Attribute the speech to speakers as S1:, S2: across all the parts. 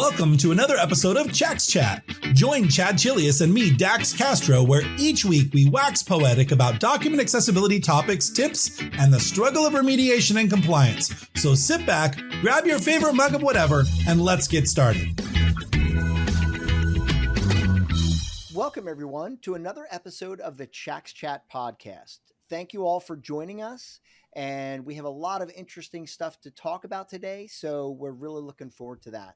S1: Welcome to another episode of Chax Chat. Join Chad Chilius and me, Dax Castro, where each week we wax poetic about document accessibility topics, tips, and the struggle of remediation and compliance. So sit back, grab your favorite mug of whatever, and let's get started.
S2: Welcome, everyone, to another episode of the Chax Chat podcast. Thank you all for joining us, and we have a lot of interesting stuff to talk about today, so we're really looking forward to that.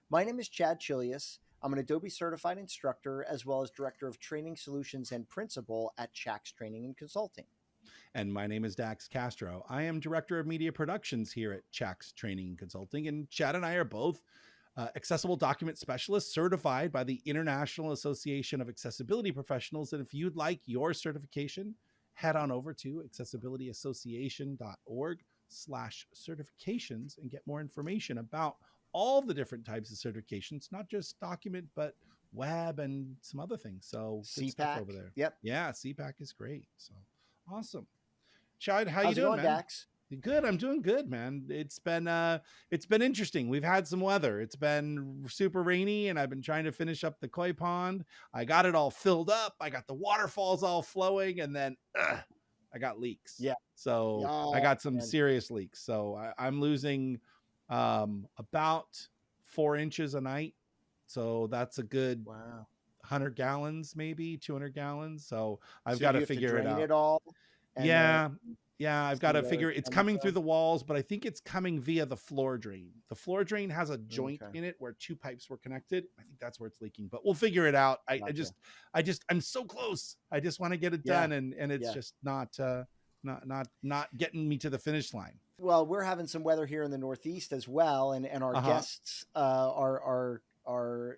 S2: My name is Chad Chilius. I'm an Adobe certified instructor as well as director of training solutions and principal at Chax Training and Consulting.
S3: And my name is Dax Castro. I am director of media productions here at Chax Training and Consulting, and Chad and I are both accessible document specialists certified by the International Association of Accessibility Professionals. And if you'd like your certification, head on over to accessibilityassociation.org/certifications and get more information about all the different types of certifications, not just document, but web and some other things. So good stuff over there.
S2: Yep.
S3: Yeah, CPAC is great. So awesome. Chad, how
S2: How's
S3: you doing,
S2: going,
S3: man?
S2: Dax?
S3: Good. I'm doing good, man. It's been interesting. We've had some weather. It's been super rainy, and I've been trying to finish up the koi pond. I got it all filled up. I got the waterfalls all flowing, and then I got leaks.
S2: Yeah.
S3: So I got some serious leaks. So I'm losing about 4 inches a night. So that's a good 100 gallons, maybe 200 gallons. So I've got to figure it out.
S2: It all.
S3: Yeah, I've got to figure it's coming through the walls, but I think it's coming via the floor drain. The floor drain has a joint in it where 2 pipes were connected. I think that's where it's leaking, but we'll figure it out. I'm so close. I just want to get it done, and it's just not getting me to the finish line.
S2: Well, we're having some weather here in the Northeast as well, and our guests are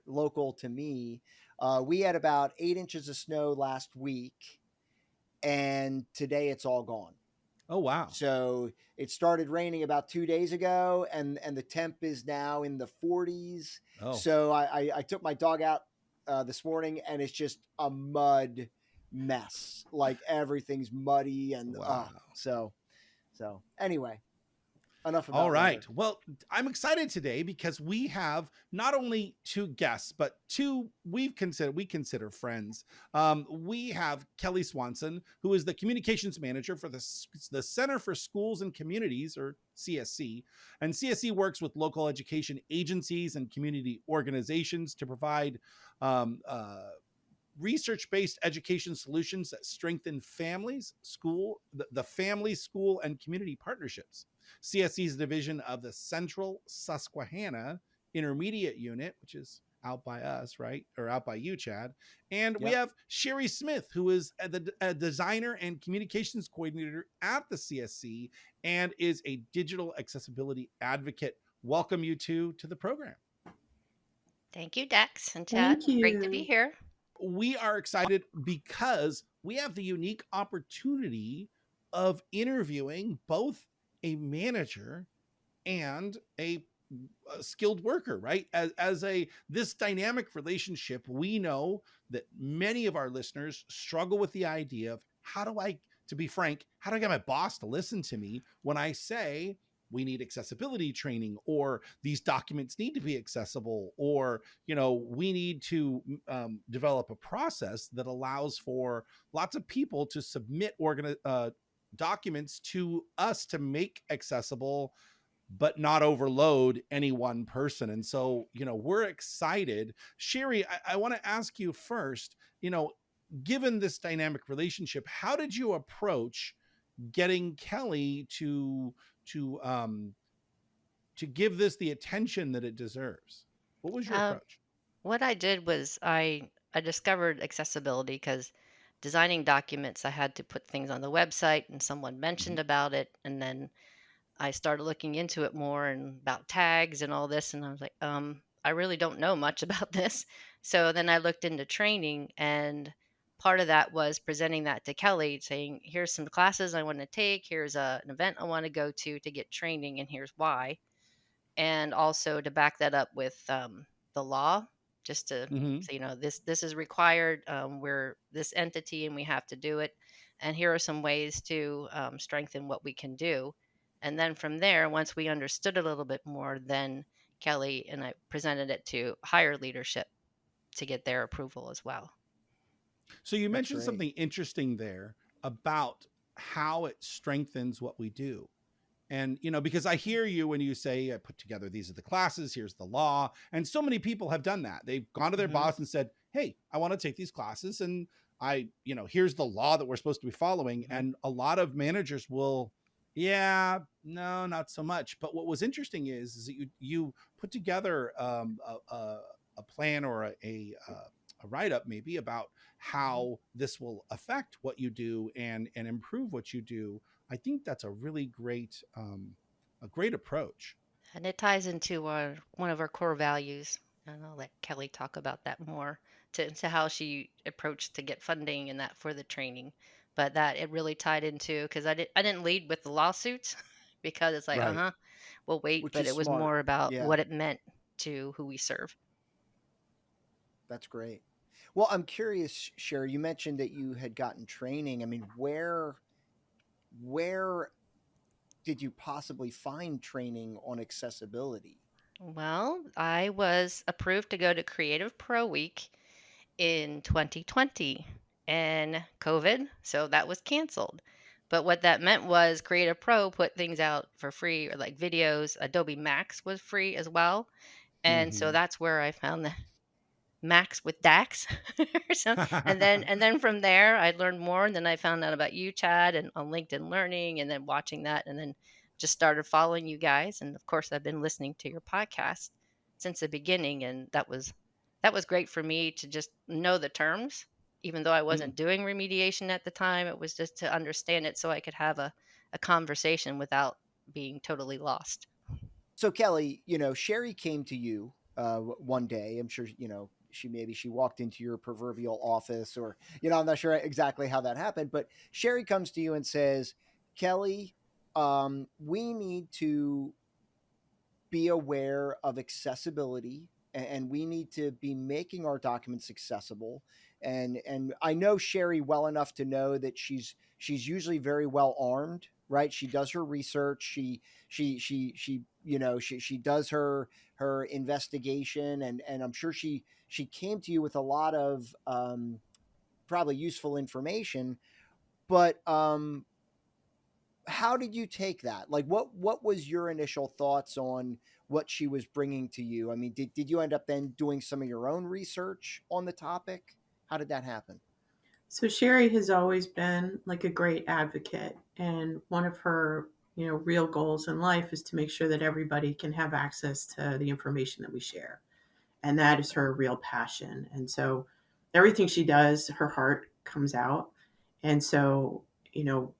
S2: local to me. We had about 8 inches of snow last week, and today it's all gone.
S3: Oh, wow.
S2: So it started raining about 2 days ago, and the temp is now in the 40s.
S3: Oh.
S2: So I took my dog out this morning, and it's just a mud mess. Like everything's muddy. And so anyway, enough about
S3: all right.
S2: weather.
S3: Well, I'm excited today because we have not only 2 guests, but 2 we consider friends. We have Kelly Swanson, who is the communications manager for the Center for Schools and Communities, or CSC. And CSC works with local education agencies and community organizations to provide research-based education solutions that strengthen families, the family, school, and community partnerships. CSC is a division of the Central Susquehanna Intermediate Unit, which is out by us, right? Or out by you, Chad. And we have Sherry Smith, who is a designer and communications coordinator at the CSC and is a digital accessibility advocate. Welcome you two to the program.
S4: Thank you, Dax and Chad. Great to be here.
S3: We are excited because we have the unique opportunity of interviewing both a manager and a skilled worker, right? As this dynamic relationship, we know that many of our listeners struggle with the idea of to be frank, how do I get my boss to listen to me when I say we need accessibility training, or these documents need to be accessible, or, we need to develop a process that allows for lots of people to submit documents to us to make accessible, but not overload any one person. And so, we're excited. Sherry, I want to ask you first, given this dynamic relationship, how did you approach getting Kelly to give this the attention that it deserves? What was your approach?
S4: What I did was I discovered accessibility because designing documents, I had to put things on the website, and someone mentioned about it. And then I started looking into it more and about tags and all this. And I was like, I really don't know much about this. So then I looked into training, and part of that was presenting that to Kelly, saying, here's some classes I want to take. Here's an event I want to go to get training, and here's why. And also to back that up with the law, just to say, this is required. We're this entity and we have to do it. And here are some ways to strengthen what we can do. And then from there, once we understood a little bit more, then Kelly, and I presented it to higher leadership to get their approval as well.
S3: So you
S2: That's
S3: mentioned
S2: great.
S3: something interesting there about how it strengthens what we do. And, because I hear you when you say, I put together, these are the classes, here's the law. And so many people have done that. They've gone to their boss and said, hey, I want to take these classes. And here's the law that we're supposed to be following. And a lot of managers will, yeah, no, not so much. But what was interesting is that you put together a plan or a write-up maybe about how this will affect what you do and improve what you do. I think that's a really great approach.
S4: And it ties into one of our core values. And I'll let Kelly talk about that more to how she approached to get funding and that for the training. But that it really tied into, because I didn't lead with the lawsuits because it's like,
S3: Right.
S4: we'll wait.
S2: Which
S4: But
S2: is
S4: it was
S2: smart.
S4: more about
S2: Yeah.
S4: what it meant to who we serve.
S2: That's great. Well, I'm curious, Sherry, you mentioned that you had gotten training. I mean, where did you possibly find training on accessibility?
S4: Well, I was approved to go to Creative Pro Week in 2020 and COVID, so that was canceled. But what that meant was Creative Pro put things out for free, or like videos. Adobe Max was free as well. And so that's where I found the Max with Dax. And then from there I learned more, and then I found out about you, Chad, and on LinkedIn Learning, and then watching that, and then just started following you guys. And of course I've been listening to your podcast since the beginning, and that was great for me to just know the terms, even though I wasn't doing remediation at the time. It was just to understand it so I could have a conversation without being totally lost.
S2: So Kelly, Sherry came to you one day. I'm sure she walked into your proverbial office, or I'm not sure exactly how that happened, but Sherry comes to you and says, Kelly, we need to be aware of accessibility, and we need to be making our documents accessible. And I know Sherry well enough to know that she's usually very well armed, right? She does her research. She does her investigation, and I'm sure she came to you with a lot of probably useful information. But how did you take that? Like, what was your initial thoughts on what she was bringing to you? I mean, did you end up then doing some of your own research on the topic? How did that happen?
S5: So Sherry has always been like a great advocate, and one of her, real goals in life is to make sure that everybody can have access to the information that we share. And that is her real passion. And so everything she does, her heart comes out. And so,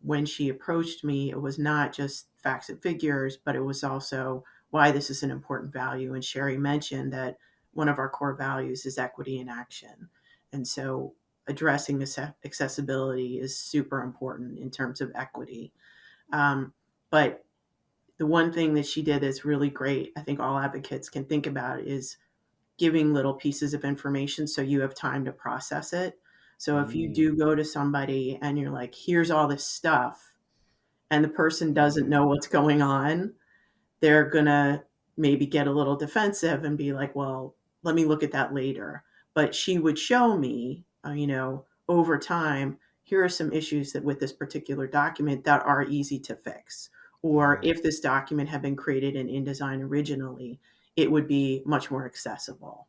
S5: when she approached me, it was not just facts and figures, but it was also why this is an important value. And Sherry mentioned that one of our core values is equity in action. And so addressing accessibility is super important in terms of equity. But the one thing that she did that's really great, I think all advocates can think about, is giving little pieces of information so you have time to process it. So if you do go to somebody and you're like, here's all this stuff, and the person doesn't know what's going on, they're going to maybe get a little defensive and be like, well, let me look at that later. But she would show me, over time, here are some issues that with this particular document that are easy to fix. Or if this document had been created in InDesign originally, it would be much more accessible.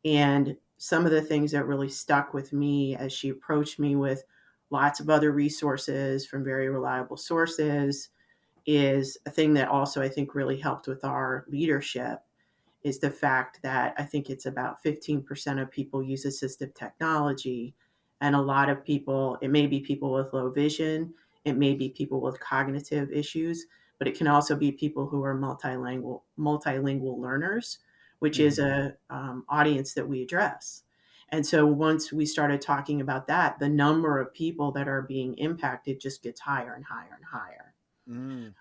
S5: And some of the things that really stuck with me as she approached me with lots of other resources from very reliable sources is a thing that also I think really helped with our leadership is the fact that I think it's about 15% of people use assistive technology. And a lot of people, it may be people with low vision, it may be people with cognitive issues, but it can also be people who are multilingual learners, which is a audience that we address. And so once we started talking about that, the number of people that are being impacted just gets higher and higher and higher.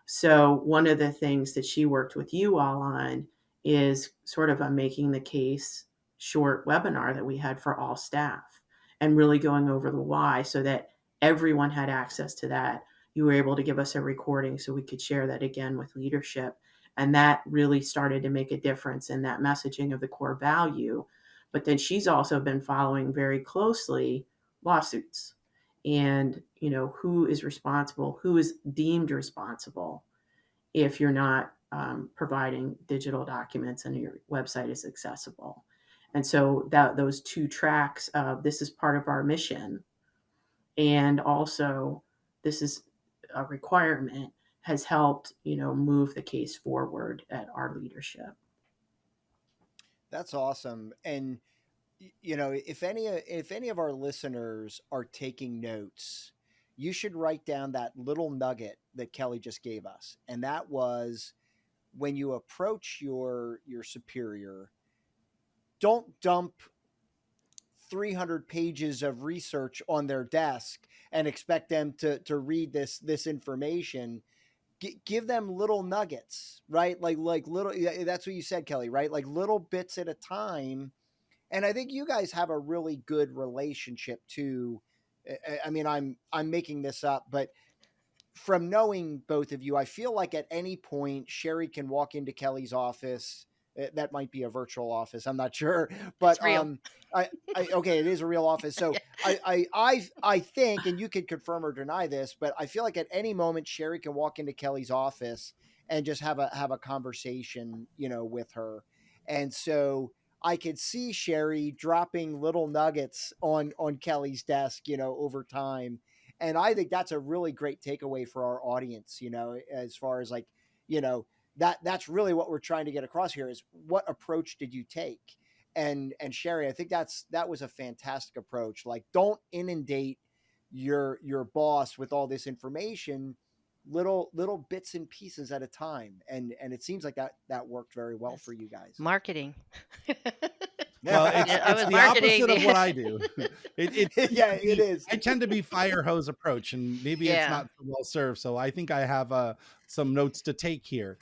S5: So one of the things that she worked with you all on is sort of a making the case short webinar that we had for all staff and really going over the why so that everyone had access to that. You were able to give us a recording so we could share that again with leadership. And that really started to make a difference in that messaging of the core value. But then she's also been following very closely lawsuits and, who is responsible, who is deemed responsible if you're not providing digital documents and your website is accessible. And so those two tracks of this is part of our mission, and also this is a requirement, has helped, move the case forward at our leadership.
S2: That's awesome. And if any of our listeners are taking notes, you should write down that little nugget that Kelly just gave us. And that was, when you approach your superior, don't dump 300 pages of research on their desk and expect them to read this information. Give them little nuggets, right? Like little, that's what you said, Kelly, right? Like little bits at a time. And I think you guys have a really good relationship too. I mean, I'm making this up, but from knowing both of you, I feel like at any point Sherry can walk into Kelly's office. That might be a virtual office, I'm not sure, but
S4: It's real.
S2: okay, it is a real office. So
S4: Yeah.
S2: I think, and you can confirm or deny this, but I feel like at any moment Sherry can walk into Kelly's office and just have a conversation, with her. And so I could see Sherry dropping little nuggets on Kelly's desk, over time. And I think that's a really great takeaway for our audience, as far as like, that's really what we're trying to get across here is what approach did you take? And Sherry, I think that was a fantastic approach. Like, don't inundate your boss with all this information, little bits and pieces at a time. And it seems like that worked very well for you guys.
S4: Marketing.
S3: Well,
S4: I
S3: it's
S4: was
S3: the
S4: marketing.
S3: opposite of what I do.
S2: Yeah, it is.
S3: I tend to be fire hose approach, and maybe it's
S4: Yeah.
S3: not so well served. So I think I have some notes to take here.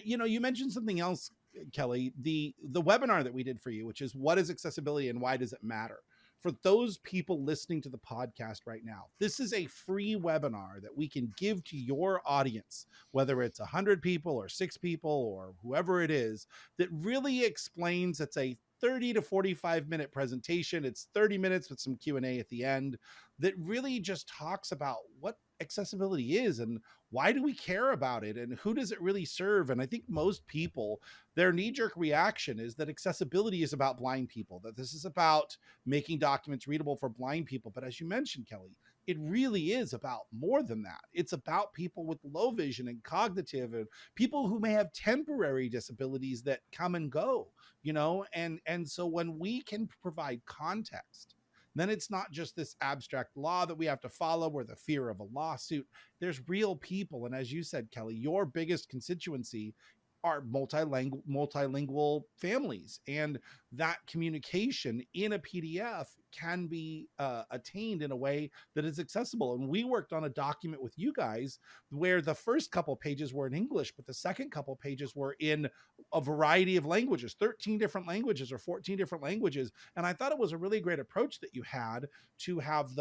S3: You mentioned something else, Kelly, the webinar that we did for you, which is what is accessibility and why does it matter? For those people listening to the podcast right now, this is a free webinar that we can give to your audience, whether it's 100 people or 6 people or whoever it is, that really explains. It's a 30 to 45 minute presentation. It's 30 minutes with some Q&A at the end that really just talks about what accessibility is and why do we care about it and who does it really serve. And I think most people, their knee-jerk reaction is that accessibility is about blind people, that this is about making documents readable for blind people. But as you mentioned, Kelly, it really is about more than that. It's about people with low vision and cognitive and people who may have temporary disabilities that come and go, and so when we can provide context, then it's not just this abstract law that we have to follow or the fear of a lawsuit. There's real people. And as you said, Kelly, your biggest constituency are multilingual families, and that communication in a PDF can be attained in a way that is accessible. And we worked on a document with you guys where the first couple pages were in English, but the second couple pages were in a variety of languages, 13 different languages or 14 different languages. And I thought it was a really great approach that you had to have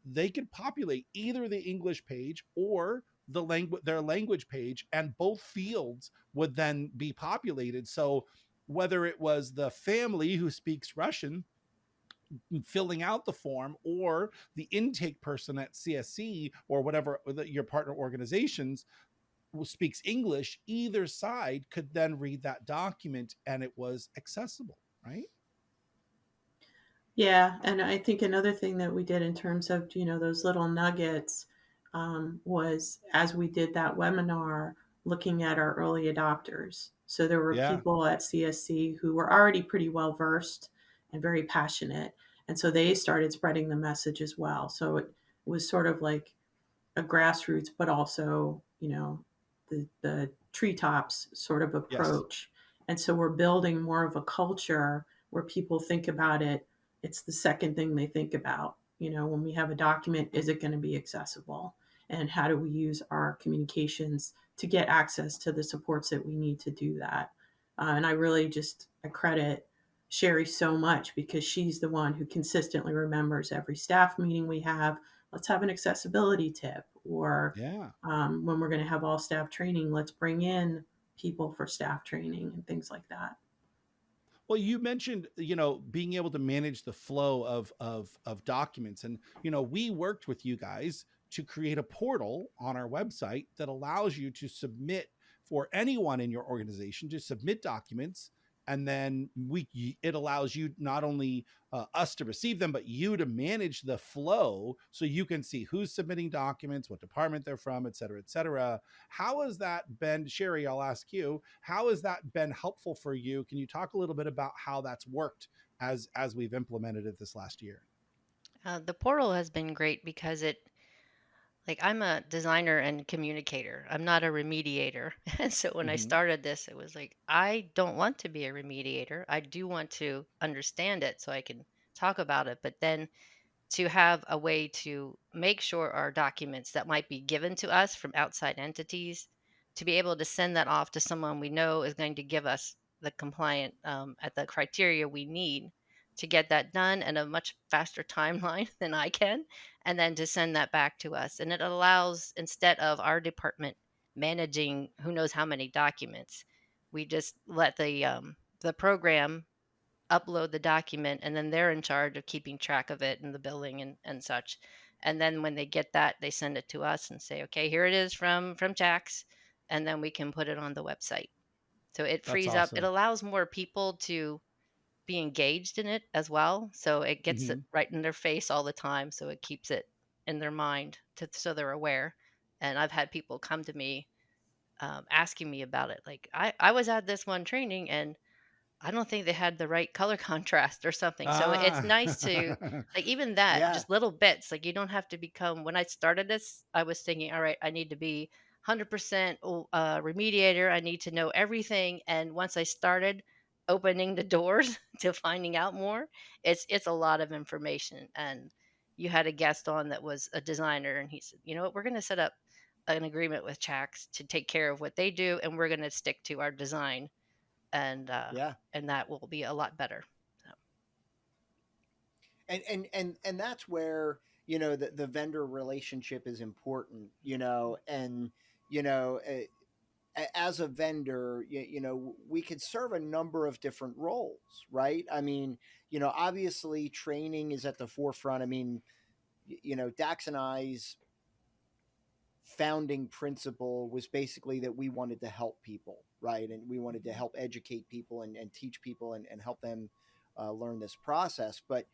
S3: they could populate either the English page or their language page, and both fields would then be populated. So whether it was the family who speaks Russian filling out the form or the intake person at CSC or whatever your partner organizations who speaks English, either side could then read that document and it was accessible, right?
S5: Yeah, and I think another thing that we did in terms of, those little nuggets was, as we did that webinar, looking at our early adopters. So there were people at CSC who were already pretty well versed and very passionate. And so they started spreading the message as well. So it was sort of like a grassroots, but also, the treetops sort of approach. Yes. And so we're building more of a culture where people think about it. It's the second thing they think about. When we have a document, is it going to be accessible? And how do we use our communications to get access to the supports that we need to do that? And I really I credit Sherry so much because she's the one who consistently remembers every staff meeting we have. Let's have an accessibility tip, or when we're going to have all staff training, let's bring in people for staff training and things like that.
S3: Well, you mentioned, being able to manage the flow of documents, and we worked with you guys to create a portal on our website that allows you to submit, for anyone in your organization to submit documents, and then it allows you not only us to receive them, but you to manage the flow, so you can see who's submitting documents, what department they're from, et cetera, et cetera. How has that been, Sherry? I'll ask you, how has that been helpful for you? Can you talk a little bit about how that's worked as we've implemented it this last year?
S4: The portal has been great because I'm a designer and communicator. I'm not a remediator. And so when I
S3: Mm-hmm.
S4: started this, it was like, I don't want to be a remediator. I do want to understand it so I can talk about it. But then to have a way to make sure our documents that might be given to us from outside entities, to be able to send that off to someone we know is going to give us the compliant at the criteria we need to get that done in a much faster timeline than I can, and then to send that back to us. And it allows, instead of our department managing who knows how many documents, we just let the program upload the document, and then they're in charge of keeping track of it and the billing and such. And then when they get that, they send it to us and say, okay, here it is from Jax, and then we can put it on the website. So it
S3: That's
S4: frees up, it
S3: awesome.
S4: allows more people to be engaged in it as well, so it gets it
S3: Mm-hmm.
S4: right in their face all the time, so it keeps it in their mind so they're aware. And I've had people come to me asking me about it, like, I was at this one training and I don't think they had the right color contrast or something. So it's
S3: Ah.
S4: nice to, like, even that,
S2: Yeah.
S4: just little bits. Like, you don't have to become, when I started this, I was thinking, all right, I need to be 100% remediator. I need to know everything. And once I started opening the doors to finding out more, it's a lot of information. And you had a guest on that was a designer, and he said, you know what, we're going to set up an agreement with Chax to take care of what they do, and we're going to stick to our design, and
S2: Yeah.
S4: that will be a lot better. So,
S2: And that's where, the vendor relationship is important, and you know as a vendor, we could serve a number of different roles, right? I mean, obviously training is at the forefront. I mean, Dax and I's founding principle was basically that we wanted to help people, right? And we wanted to help educate people and teach people and help them learn this process. But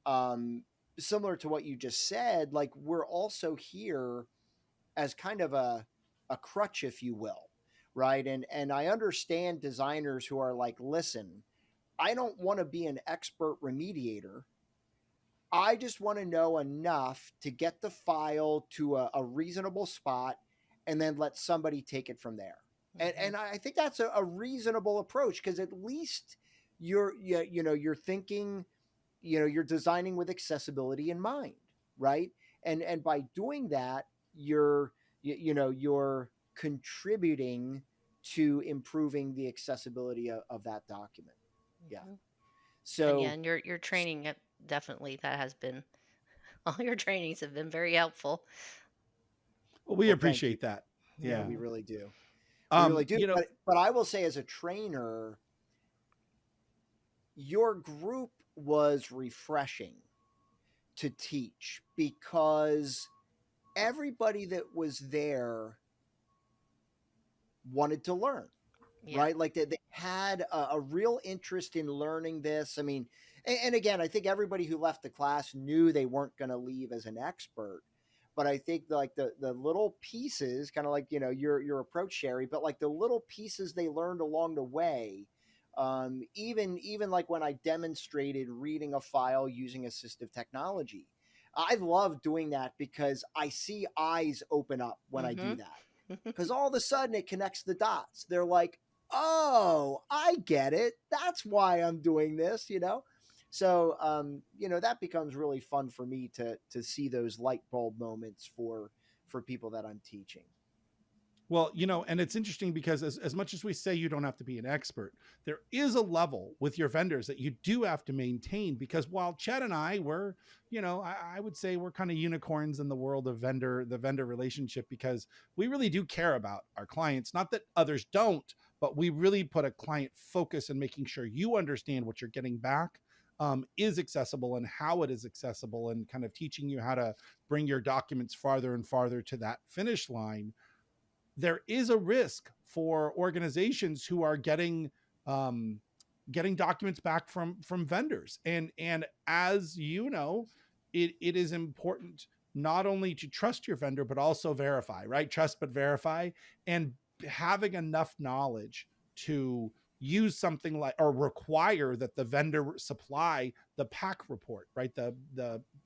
S2: um, similar to what you just said, like, we're also here as kind of a crutch, if you will, right? And I understand designers who are like, listen, I don't want to be an expert remediator. I just want to know enough to get the file to a reasonable spot and then let somebody take it from there. And I think that's a reasonable approach, because at least you're thinking, you're designing with accessibility in mind, right? And by doing that, you're contributing to improving the accessibility of that document. Yeah.
S4: mhm. And yeah,
S2: So
S4: and your training, definitely, that has been, all your trainings have been very helpful.
S3: Well, we
S2: well, thank you.
S3: appreciate that.
S2: Yeah,
S3: Yeah.
S2: we really do. We
S3: Um,
S2: really do. But I will say, as a trainer, your group was refreshing to teach, because everybody that was there wanted to learn,
S4: Yeah.
S2: right? Like they had a real interest in learning this. I mean, and again, I think everybody who left the class knew they weren't going to leave as an expert. But I think, like, the little pieces, kind of like, your approach, Sherry, but like the little pieces they learned along the way. Even like when I demonstrated reading a file using assistive technology, I love doing that because I see eyes open up when I do
S4: Mm-hmm.
S2: that, because all of a sudden it connects the dots. They're like, oh, I get it. That's why I'm doing this, So, that becomes really fun for me to see those light bulb moments for people that I'm teaching.
S3: well, and it's interesting because as much as we say you don't have to be an expert, there is a level with your vendors that you do have to maintain, because while Chad and I were, I would say we're kind of unicorns in the world of the vendor relationship, because we really do care about our clients. Not that others don't, but we really put a client focus in making sure you understand what you're getting back is accessible and how it is accessible, and kind of teaching you how to bring your documents farther and farther to that finish line. There is a risk for organizations who are getting documents back from vendors, and as you know, it is important not only to trust your vendor but also verify, right? Trust but verify, and having enough knowledge to use something like, or require that the vendor supply the PAC report, right? The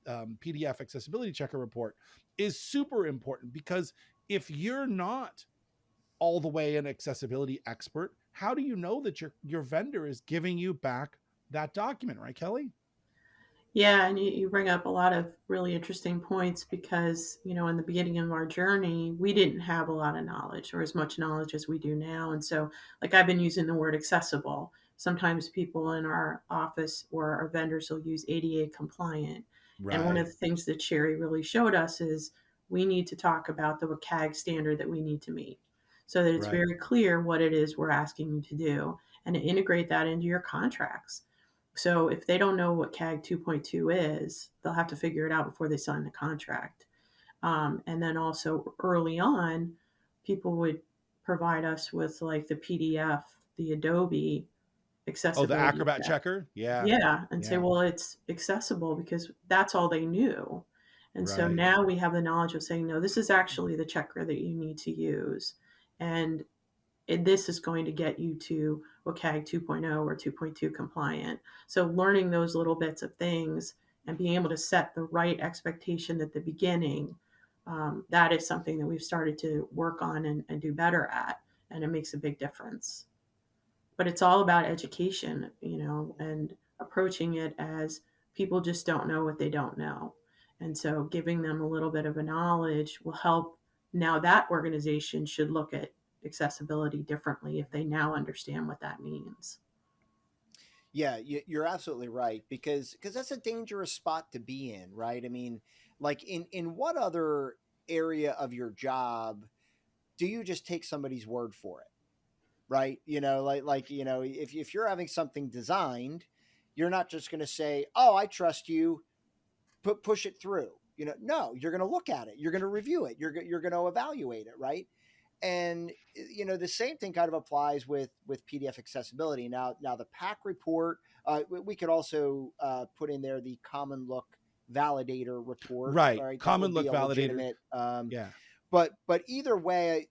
S3: PDF accessibility checker report is super important, because if you're not all the way an accessibility expert, how do you know that your vendor is giving you back that document, right, Kelly?
S5: Yeah, and you bring up a lot of really interesting points because, in the beginning of our journey, we didn't have a lot of knowledge or as much knowledge as we do now. And so, like, I've been using the word accessible. Sometimes people in our office or our vendors will use ADA compliant. And one of the things that Sherry really showed us is we need to talk about the WCAG standard that we need to meet so that it's
S3: Right.
S5: very clear what it is we're asking you to do, and to integrate that into your contracts. So if they don't know what CAG 2.2 is, they'll have to figure it out before they sign the contract. And then also early on, people would provide us with like the PDF, the Adobe
S3: Oh, the
S5: accessibility
S3: Acrobat
S5: check.
S3: checker. Yeah.
S5: Yeah, and say,
S3: Yeah.
S5: well, it's accessible because that's all they knew. And so
S3: Right.
S5: now we have the knowledge of saying, no, this is actually the checker that you need to use. And this is going to get you to WCAG 2.0 or 2.2 compliant. So learning those little bits of things and being able to set the right expectation at the beginning, that is something that we've started to work on and do better at, and it makes a big difference. But it's all about education, and approaching it as people just don't know what they don't know. And so giving them a little bit of a knowledge will help. Now that organization should look at accessibility differently if they now understand what that means.
S2: Yeah, you're absolutely right, because that's a dangerous spot to be in, right? I mean, like in what other area of your job do you just take somebody's word for it, right? If you're having something designed, you're not just going to say, "Oh, I trust you, push it through." No, you're going to look at it, you're going to review it, you're going to evaluate it, right? And the same thing kind of applies with PDF accessibility. Now the PAC report, we could also put in there the Common Look Validator report.
S3: Right.
S2: All right,
S3: Common Look Validator.
S2: legitimate.
S3: Yeah.
S2: But either way,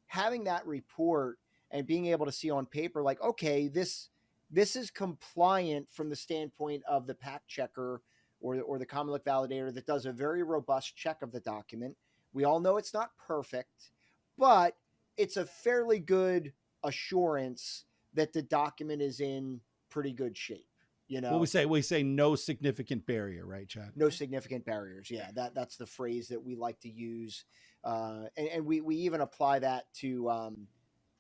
S2: having that report and being able to see on paper, like, okay, this is compliant from the standpoint of the PAC checker or the Common Look Validator that does a very robust check of the document. We all know it's not perfect, but it's a fairly good assurance that the document is in pretty good shape.
S3: Well, we say no significant barrier, right, Chad?
S2: No significant barriers. Yeah, that's the phrase that we like to use, and we even apply that to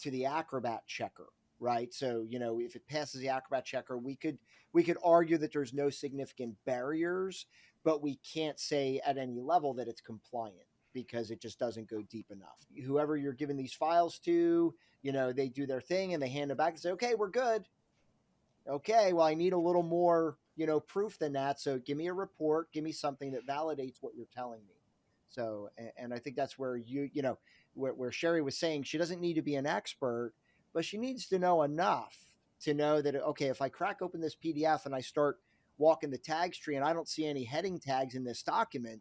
S2: the Acrobat checker, right? So if it passes the Acrobat checker, we could argue that there's no significant barriers, but we can't say at any level that it's compliant, because it just doesn't go deep enough. Whoever you're giving these files to, they do their thing and they hand it back and say, okay, we're good. Okay, well, I need a little more, proof than that. So give me a report, give me something that validates what you're telling me. So, and I think that's where where Sherry was saying she doesn't need to be an expert, but she needs to know enough to know that, okay, if I crack open this PDF and I start walking the tags tree and I don't see any heading tags in this document,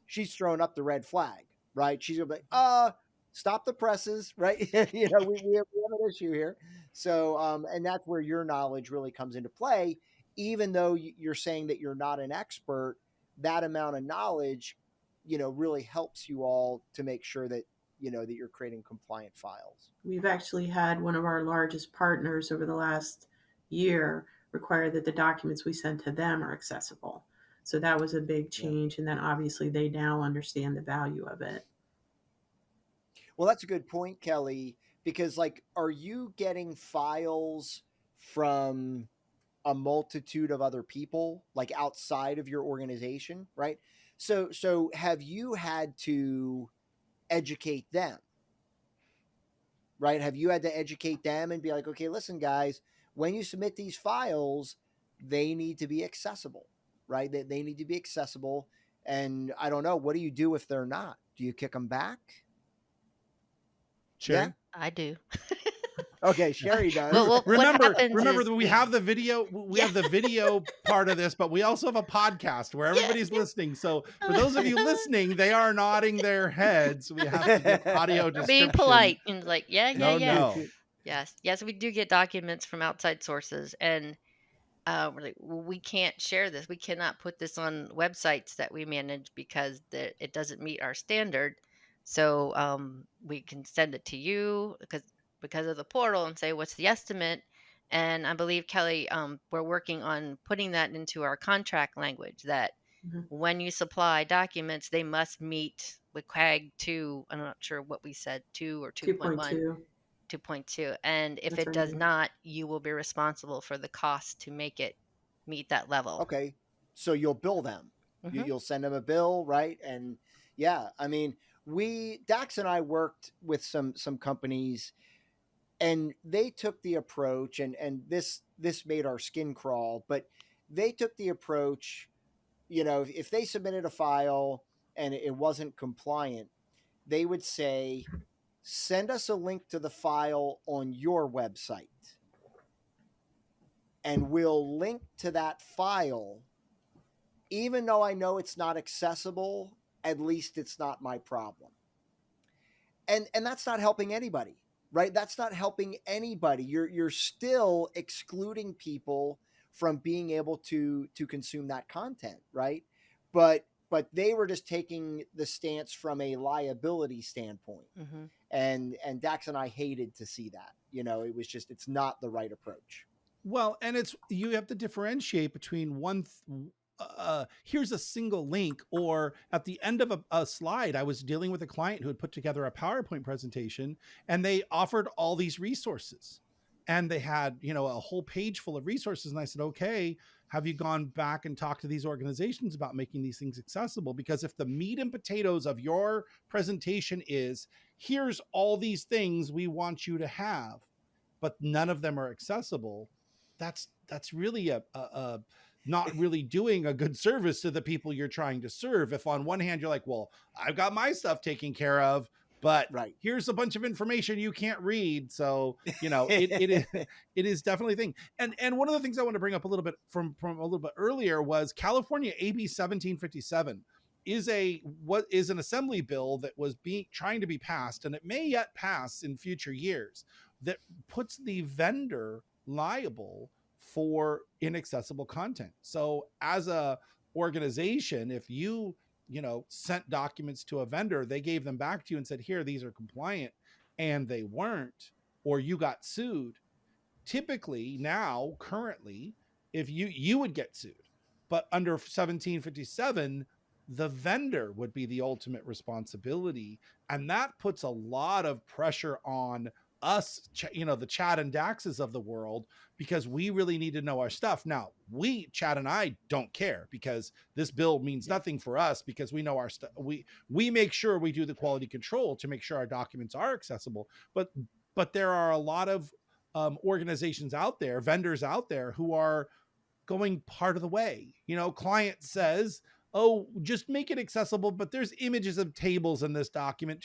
S2: she's throwing up the red flag, right? She's gonna be like, stop the presses, right? we have an issue here. So, and that's where your knowledge really comes into play. Even though you're saying that you're not an expert, that amount of knowledge, really helps you all to make sure that, that you're creating compliant files.
S5: We've actually had one of our largest partners over the last year require that the documents we send to them are accessible. So that was a big change. Yeah. And then obviously they now understand the value of it.
S2: Well, that's a good point, Kelly, because are you getting files from a multitude of other people, like outside of your organization, right? So have you had to educate them? right? Have you had to educate them and be like, okay, listen, guys, when you submit these files, they need to be accessible, right? They need to be accessible. And I don't know, what do you do if they're not? Do you kick them back?
S3: Sherry?
S2: Yeah.
S4: I do.
S2: Okay, Sherry does.
S4: Well, what
S3: remember
S4: happens is
S3: that we have the video. We
S4: Yeah.
S3: have the video part of this, but we also have a podcast where everybody's listening. So for those of you listening, they are nodding their heads. We have to get audio description.
S4: Being polite and like, yeah,
S3: No,
S4: yeah.
S3: no.
S4: Yes, we do get documents from outside sources, and we're like, well, we can't share this. We cannot put this on websites that we manage because it doesn't meet our standard. So we can send it to you because of the portal and say, what's the estimate? And I believe, Kelly, we're working on putting that into our contract language that
S5: Mhm.
S4: when you supply documents, they must meet with CAG 2. I'm not sure what we said, 2 or 2.1.
S5: 2.2.
S4: 2.2, and if
S5: That's
S4: it
S5: right,
S4: does
S5: yeah.
S4: not, you will be responsible for the cost to make it meet that level.
S2: Okay, so you'll bill them.
S4: Mhm.
S2: You'll send them a bill, right? And yeah, I mean, Dax and I worked with some companies, and they took the approach, and this made our skin crawl, but they took the approach, you know, if they submitted a file and it wasn't compliant, they would say, send us a link to the file on your website, and we'll link to that file. Even though I know it's not accessible, at least it's not my problem. And that's not helping anybody, right? That's not helping anybody. You're still excluding people from being able to consume that content, right? But they were just taking the stance from a liability standpoint.
S4: Mm-hmm.
S2: And Dax and I hated to see that. You know, it was just, it's not the right approach.
S3: Well, and you have to differentiate between here's a single link, or at the end of a slide. I was dealing with a client who had put together a PowerPoint presentation, and they offered all these resources, and they had, you know, a whole page full of resources. And I said, okay, have you gone back and talked to these organizations about making these things accessible? Because if the meat and potatoes of your presentation is, here's all these things we want you to have, but none of them are accessible, that's really a not really doing a good service to the people you're trying to serve. If on one hand you're like, well, I've got my stuff taken care of, but
S2: right,
S3: here's a bunch of information you can't read. So, you know, it is definitely a thing. And one of the things I want to bring up a little bit from a little bit earlier was California AB 1757 is an assembly bill that was trying to be passed, and it may yet pass in future years, that puts the vendor liable for inaccessible content. So as a organization, if you sent documents to a vendor, they gave them back to you and said, here, these are compliant, and they weren't, or you got sued, typically now, currently, if you would get sued. But under 1757, the vendor would be the ultimate responsibility. And that puts a lot of pressure on us, the Chad and Daxes of the world, because we really need to know our stuff. Now, Chad and I don't care, because this bill means nothing for us, because we know our stuff. We make sure we do the quality control to make sure our documents are accessible. But there are a lot of organizations out there, vendors out there, who are going part of the way. Client says, oh, just make it accessible, but there's images of tables in this document.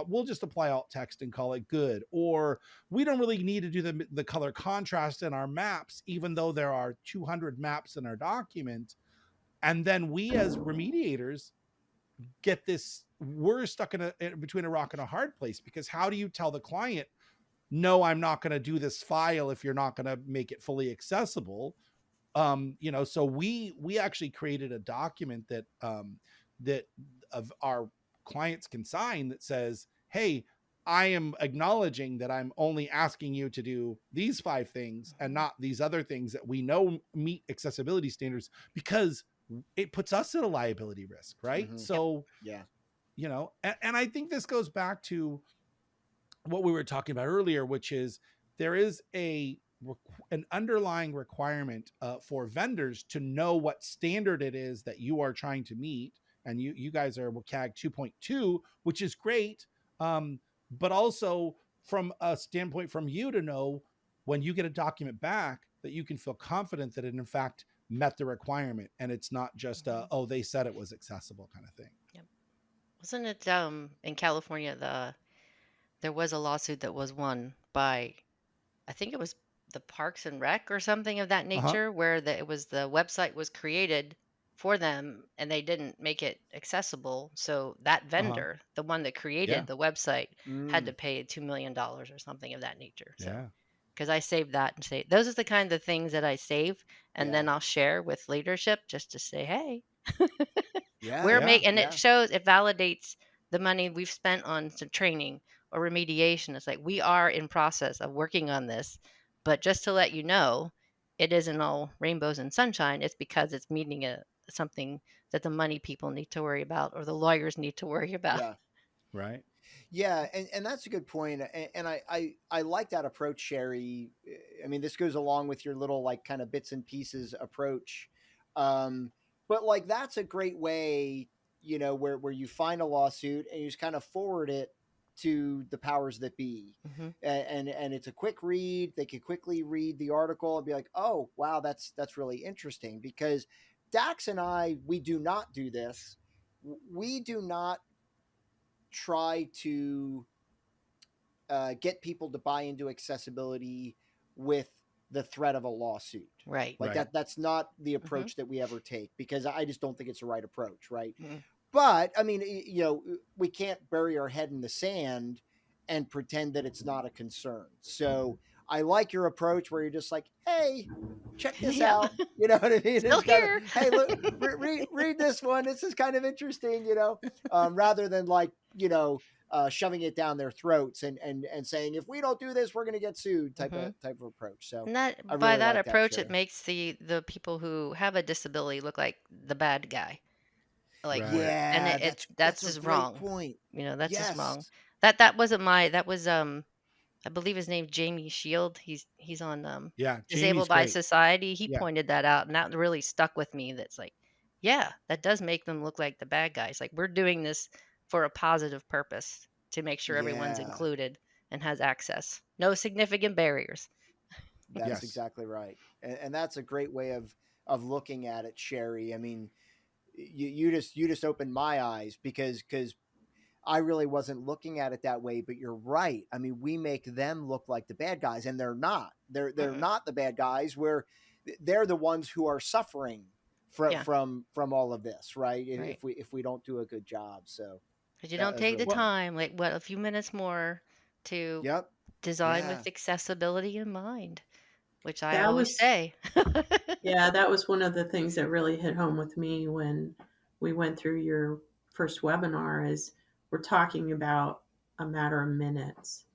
S3: We'll just apply alt text and call it good. Or we don't really need to do the color contrast in our maps, even though there are 200 maps in our document. And then we as remediators get this, we're stuck between a rock and a hard place, because how do you tell the client, no, I'm not going to do this file if you're not going to make it fully accessible? So we actually created a document that of our clients can sign that says, hey, I am acknowledging that I'm only asking you to do these 5 things and not these other things that we know meet accessibility standards, because it puts us at a liability risk, right?
S2: Mm-hmm.
S3: So,
S2: yeah,
S3: and I think this goes back to what we were talking about earlier, which is there is an underlying requirement for vendors to know what standard it is that you are trying to meet. And you guys are CAG 2.2, which is great. But also from a standpoint from you to know when you get a document back that you can feel confident that it in fact met the requirement, and it's not just oh, they said it was accessible kind of thing.
S4: Yep. Wasn't it in California there was a lawsuit that was won by, I think it was the Parks and Rec or something of that nature, where the website was created for them and they didn't make it accessible. So that vendor, the one that created the website, had to pay $2 million or something of that nature. So, because I saved that and say, those are the kind of things that I save, and then I'll share with leadership just to say, hey, it shows, it validates the money we've spent on some training or remediation. It's like, we are in process of working on this, but just to let you know, it isn't all rainbows and sunshine. It's because it's meeting something that the money people need to worry about, or the lawyers need to worry about.
S2: Yeah.
S3: Right.
S2: Yeah, and that's a good point. And I like that approach, Sherry. I mean, this goes along with your little like kind of bits and pieces approach. But like that's a great way, you know, where you find a lawsuit and you just kind of forward it to the powers that be. And it's a quick read. They can quickly read the article and be like, oh wow, that's really interesting. Because Dax and I, we do not do this. We do not try to get people to buy into accessibility with the threat of a lawsuit.
S4: Right.
S2: Like that's not the approach that we ever take, because I just don't think it's the right approach. Right.
S4: Mm-hmm.
S2: But I mean, you know, we can't bury our head in the sand and pretend that it's not a concern. So I like your approach where you're just like, hey, check this out. You know what I mean?
S4: Still here.
S2: Hey, look, read this one. This is kind of interesting, you know, rather than like, you know, shoving it down their throats and saying, if we don't do this, we're going to get sued type of approach. So
S4: and that,
S2: I really
S4: by that
S2: like
S4: approach,
S2: Sherry.
S4: it makes the people who have a disability look like the bad guy. Like,
S3: Right.
S2: Yeah,
S4: and that's
S2: a
S4: just
S2: great
S4: wrong.
S2: point.
S4: You know, that's just wrong.
S2: Yes.
S4: That wasn't that was I believe his name's Jamie Shield. He's on
S3: Jamie's
S4: Disabled by
S3: great.
S4: Society. He
S3: Yeah.
S4: pointed that out, and that really stuck with me. That's like, yeah, that does make them look like the bad guys. Like, we're doing this for a positive purpose to make sure everyone's
S2: Yeah.
S4: included and has access. No significant barriers.
S2: That's
S3: Yes.
S2: exactly right. And that's a great way of looking at it, Sherry. I mean, you just opened my eyes because I really wasn't looking at it that way, but you're right. I mean, we make them look like the bad guys, and they're not. They're not the bad guys. They're the ones who are suffering from all of this, right? If we don't do a good job. So
S4: because you don't take the time, like a few minutes more to design with accessibility in mind, which I always say.
S5: Yeah, that was one of the things that really hit home with me when we went through your first webinar. Is we're talking about a matter of minutes,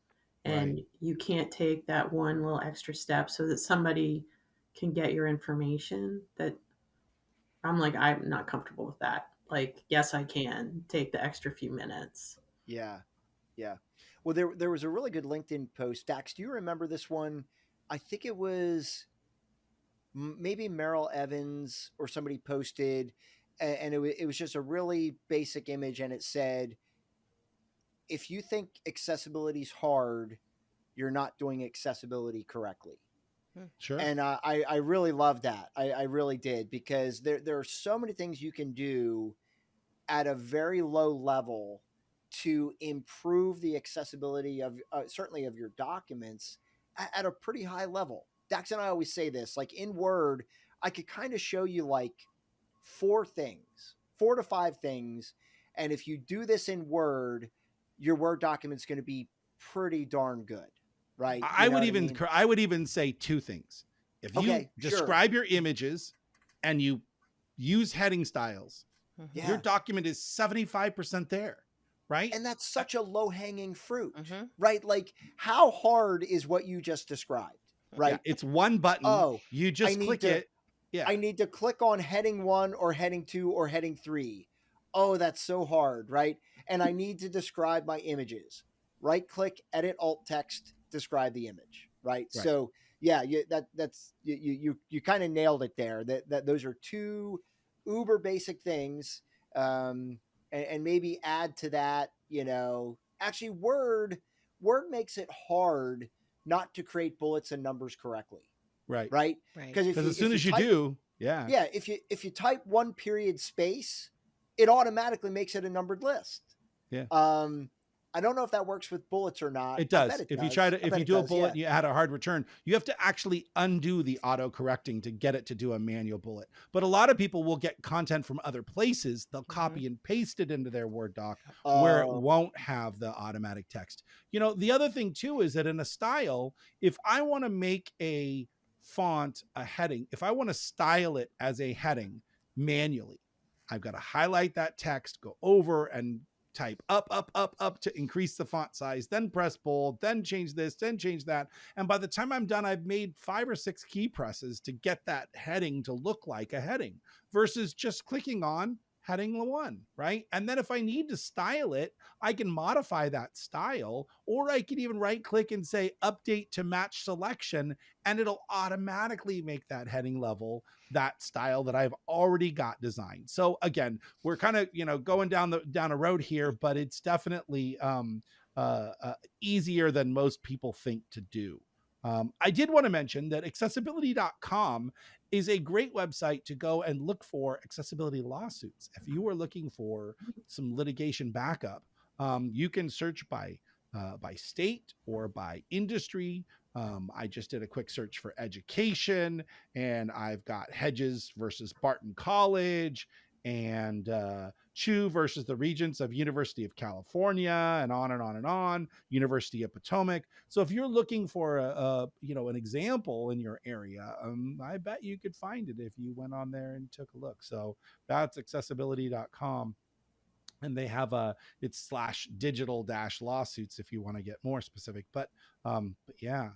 S5: and you can't take that one little extra step so that somebody can get your information. That I'm like, I'm not comfortable with that. Like, yes, I can take the extra few minutes.
S2: Yeah. Well, there was a really good LinkedIn post. Dax, do you remember this one? I think it was maybe Merrill Evans or somebody posted, and it was just a really basic image, and it said, if you think accessibility is hard, you're not doing accessibility correctly.
S3: Sure.
S2: And I really love that. I really did, because there are so many things you can do at a very low level to improve the accessibility of certainly of your documents at a pretty high level. Dax and I always say this, like in Word, I could kind of show you like 4 to 5 things. And if you do this in Word, your Word document's going to be pretty darn good. Right.
S3: I would even say 2 things. If you describe your images and you use heading styles, your document is 75% there. Right.
S2: And that's such a low hanging fruit, right? Like, how hard is what you just described? Right.
S3: Yeah, it's one button. Oh, you just click it.
S2: Yeah. I need to click on heading 1 or heading 2 or heading 3. Oh, that's so hard. Right. And I need to describe my images. Right click, edit alt text, describe the image. Right. So yeah, that's you kind of nailed it there. That those are 2 uber basic things. And maybe add to that, you know, actually Word Word makes it hard not to create bullets and numbers correctly,
S3: Right.
S2: right?
S4: Right.
S3: Because as soon as you
S2: type,
S3: do, yeah.
S2: Yeah, if you type 1 period space, it automatically makes it a numbered list.
S3: Yeah.
S2: I don't know if that works with bullets or not.
S3: It
S2: I
S3: does.
S2: bet it
S3: If
S2: does.
S3: you try
S2: I
S3: to, if
S2: bet
S3: you
S2: it
S3: do a
S2: does,
S3: bullet
S2: yeah.
S3: and you add a hard return, you have to actually undo the auto correcting to get it to do a manual bullet. But a lot of people will get content from other places. They'll copy and paste it into their Word doc where it won't have the automatic text. You know, the other thing too is that in a style, if I want to make a font a heading, if I want to style it as a heading manually, I've got to highlight that text, go over and type up to increase the font size, then press bold, then change this, then change that. And by the time I'm done, I've made 5 or 6 key presses to get that heading to look like a heading versus just clicking on heading 1, right? And then if I need to style it, I can modify that style, or I can even right click and say update to match selection, and it'll automatically make that heading level that style that I've already got designed. So again, we're kind of, going down a road here, but it's definitely easier than most people think to do. I did want to mention that accessibility.com is a great website to go and look for accessibility lawsuits. If you are looking for some litigation backup, you can search by state or by industry. I just did a quick search for education, and I've got Hedges versus Barton College, and Chu versus the Regents of University of California, and on and on and on, University of Potomac. So if you're looking for an example in your area, I bet you could find it if you went on there and took a look. So that's accessibility.com. And they have it's /digital-lawsuits if you want to get more specific. But yeah.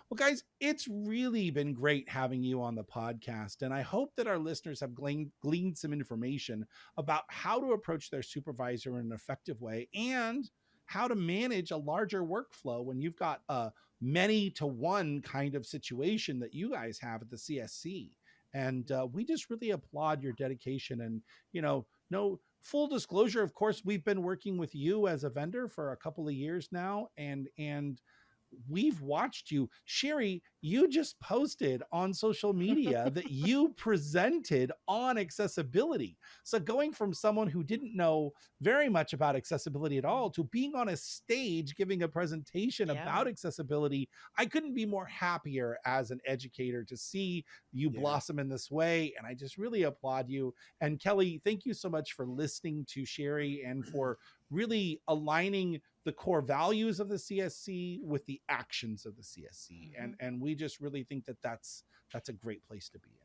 S3: Well, guys, it's really been great having you on the podcast. And I hope that our listeners have gleaned some information about how to approach their supervisor in an effective way and how to manage a larger workflow when you've got a many-to-one kind of situation that you guys have at the CSC. And we just really applaud your dedication. And, no full disclosure, of course, we've been working with you as a vendor for a couple of years now, and we've watched you. Sherry, you just posted on social media that you presented on accessibility. So going from someone who didn't know very much about accessibility at all to being on a stage giving a presentation about accessibility, I couldn't be more happier as an educator to see you blossom in this way. And I just really applaud you. And Kelly, thank you so much for listening to Sherry and for really aligning the core values of the CSC with the actions of the CSC. And we just really think that that's a great place to be in.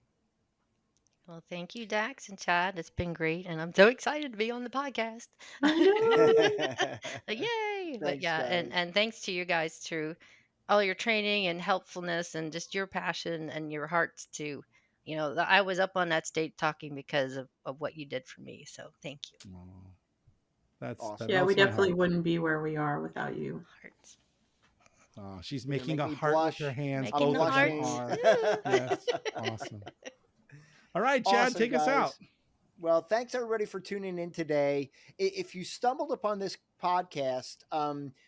S4: Well, thank you, Dax and Chad. It's been great. And I'm so excited to be on the podcast. Yay. But yeah, and thanks to you guys through all your training and helpfulness and just your passion and your hearts to, I was up on that stage talking because of what you did for me. So thank you.
S3: Oh, that's
S2: awesome.
S5: Yeah, we definitely wouldn't be where we are without you.
S4: Hearts.
S3: Oh, she's making a heart with her hands.
S4: Making
S3: both
S4: the
S3: of them
S4: hearts.
S3: are. Yes, awesome. All right, Chad,
S2: Awesome,
S3: take us
S2: guys.
S3: out.
S2: Well, thanks everybody for tuning in today. If you stumbled upon this podcast,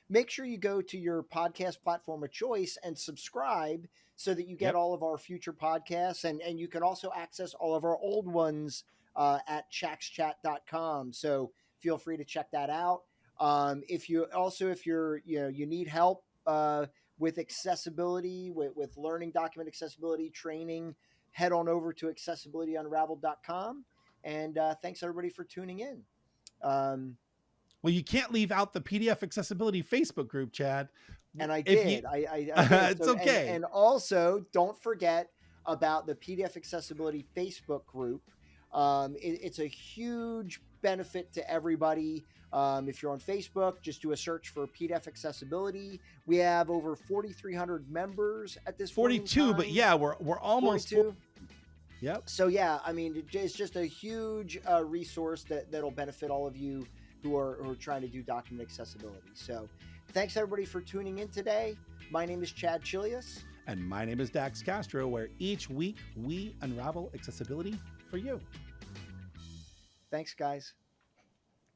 S2: make sure you go to your podcast platform of choice and subscribe so that you get all of our future podcasts. And you can also access all of our old ones at chaxchat.com. So feel free to check that out. If you need help with accessibility, with learning document accessibility training, head on over to accessibilityunraveled.com. And thanks everybody for tuning in.
S3: Well, you can't leave out the PDF accessibility Facebook group, Chad.
S2: And I did. I did.
S3: It's okay.
S2: And also, don't forget about the PDF accessibility Facebook group. It's a huge benefit to everybody. If you're on Facebook, just do a search for PDF accessibility. We have over 4,300 members at this
S3: 42, but yeah, we're almost
S2: 42.
S3: Yep.
S2: So yeah, I mean, it's just a huge resource that'll benefit all of you who are trying to do document accessibility. So thanks everybody for tuning in today. My name is Chad Chilius.
S3: And my name is Dax Castro, where each week we unravel accessibility for you.
S2: Thanks, guys.